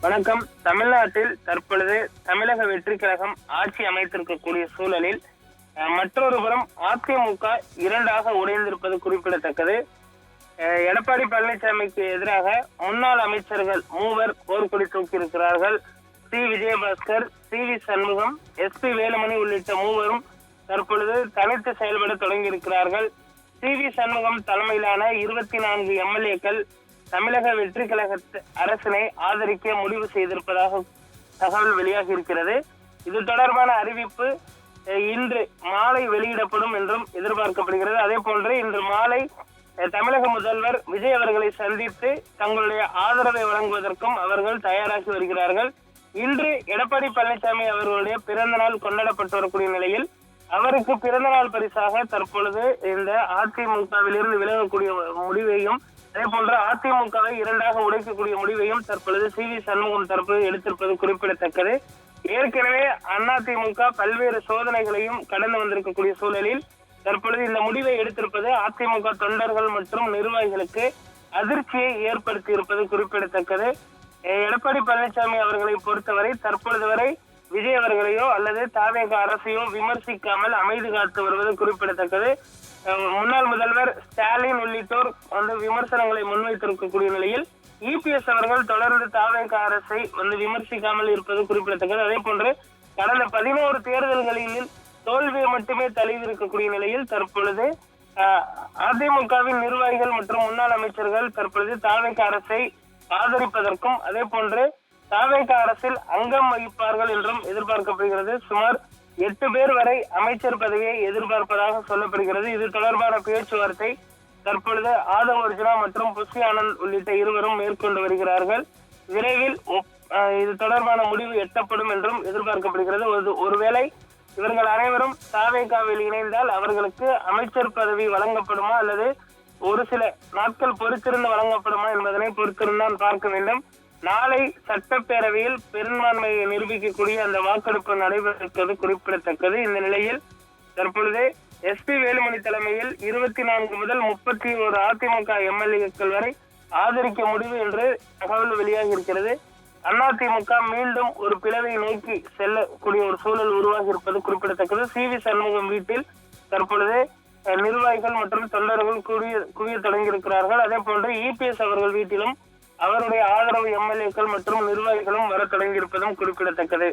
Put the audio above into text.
வணக்கம். தமிழ்நாட்டில் தற்பொழுது தமிழக வெற்றி கழகம் ஆட்சி அமைத்திருக்கக்கூடிய சூழலில் மற்றொரு புறம் அதிமுக இரண்டாக உடைந்திருப்பது குறிப்பிடத்தக்கது. எடப்பாடி பழனிசாமிக்கு எதிராக முன்னாள் அமைச்சர்கள் மூவர் போர்க்கொடி தூக்கியிருக்கிறார்கள். C Vijayabaskar, C V Shanmugam, S P Velumani உள்ளிட்ட மூவரும் தற்பொழுது தனித்து செயல்பட தொடங்கியிருக்கிறார்கள். சி வி சண்முகம் தலைமையிலான 24 எம்எல்ஏக்கள் தமிழக வெற்றி கழக அரசினை ஆதரிக்க முடிவு செய்திருப்பதாக தகவல் வெளியாகி இருக்கிறது. இது தொடர்பான அறிவிப்பு இன்று மாலை வெளியிடப்படும் என்றும் எதிர்பார்க்கப்படுகிறது. அதே போன்று இன்று மாலை தமிழக முதல்வர் விஜய் அவர்களை சந்தித்து தங்களுடைய ஆதரவை வழங்குவதற்கும் அவர்கள் தயாராகி வருகிறார்கள். இன்று எடப்பாடி பழனிசாமி அவர்களுடைய பிறந்த நாள் கொண்டாடப்பட்டு வரக்கூடிய நிலையில் அவருக்கு பிறந்த நாள் பரிசாக தற்பொழுது இந்த அதிமுகவில் இருந்து விலகக்கூடிய முடிவையும் அதே போன்று அதிமுகவை இரண்டாக உடைக்கக்கூடிய முடிவையும் தற்பொழுது சி வி சண்முகம் தரப்பு எடுத்திருப்பது குறிப்பிடத்தக்கது. ஏற்கனவே அதிமுக பல்வேறு சோதனைகளையும் கடந்து வந்திருக்கக்கூடிய சூழலில் தற்பொழுது இந்த முடிவை எடுத்திருப்பது அதிமுக தொண்டர்கள் மற்றும் நிர்வாகிகளுக்கு அதிர்ச்சியை ஏற்படுத்தி இருப்பது குறிப்பிடத்தக்கது. எடப்பாடி பழனிசாமி அவர்களை பொறுத்தவரை தற்பொழுது வரை விஜய் அவர்களையோ அல்லது தாவேக அரசையோ விமர்சிக்காமல் அமைதி காத்து வருவது குறிப்பிடத்தக்கது. முன்னாள் முதல்வர் ஸ்டாலின் உள்ளிட்டோர் விமர்சனங்களை முன்வைத்திருக்கக்கூடிய நிலையில் இபிஎஸ் அவர்கள் தொடர்ந்து தாவேக அரசை விமர்சிக்காமல் இருப்பது குறிப்பிடத்தக்கது. அதே போன்று கடந்த 11 தேர்தல்களில் தோல்வியை மட்டுமே தழுவி இருக்கக்கூடிய நிலையில் தற்பொழுது அதிமுகவின் நிர்வாகிகள் மற்றும் முன்னாள் அமைச்சர்கள் தற்பொழுது தாவேக அரசை ஆதரிப்பதற்கும் அதே போன்று தாவேக அரசில் அங்கம் வகிப்பார்கள் என்றும் எதிர்பார்க்கப்படுகிறது. சுமார் 8 பேர் வரை அமைச்சர் பதவியை எதிர்பார்ப்பதாக சொல்லப்படுகிறது. இது தொடர்பான பேச்சுவார்த்தை தற்பொழுது ஆதவ் அர்ஜுனா மற்றும் புஷி ஆனந்த் உள்ளிட்ட இருவரும் மேற்கொண்டு வருகிறார்கள். விரைவில் இது தொடர்பான முடிவு எட்டப்படும் என்றும் எதிர்பார்க்கப்படுகிறது. ஒருவேளை இவர்கள் அனைவரும் தாவேகாவில் இணைந்தால் அவர்களுக்கு அமைச்சர் பதவி வழங்கப்படுமா அல்லது ஒரு சில நாட்கள் பொறுத்திருந்து வழங்கப்படுமா என்பதனை பொறுத்திருந்தான் பார்க்க வேண்டும். நாளை சட்டப்பேரவையில் பெரும்பான்மையை நிரூபிக்கக்கூடிய அந்த வாக்கெடுப்பு நடைபெறுவது குறிப்பிடத்தக்கது. இந்த நிலையில் தற்பொழுது எஸ் பி வேலுமணி தலைமையில் 24 முதல் 31 அதிமுக எம்எல்ஏக்கள் வரை ஆதரிக்க முடிவு என்று தகவல் வெளியாகி இருக்கிறது. அதிமுக மீண்டும் ஒரு பிளவை நோக்கி செல்லக்கூடிய ஒரு சூழல் உருவாகி இருப்பது குறிப்பிடத்தக்கது. சி வி சண்முகம் வீட்டில் தற்பொழுது நிர்வாகிகள் மற்றும் தொண்டர்கள் குவிய தொடங்கியிருக்கிறார்கள். அதே போன்று இபிஎஸ் அவர்கள் வீட்டிலும் அவருடைய ஆதரவு எம்எல்ஏக்கள் மற்றும் நிர்வாகிகளும் வர தொடங்கியிருப்பதும் குறிப்பிடத்தக்கது.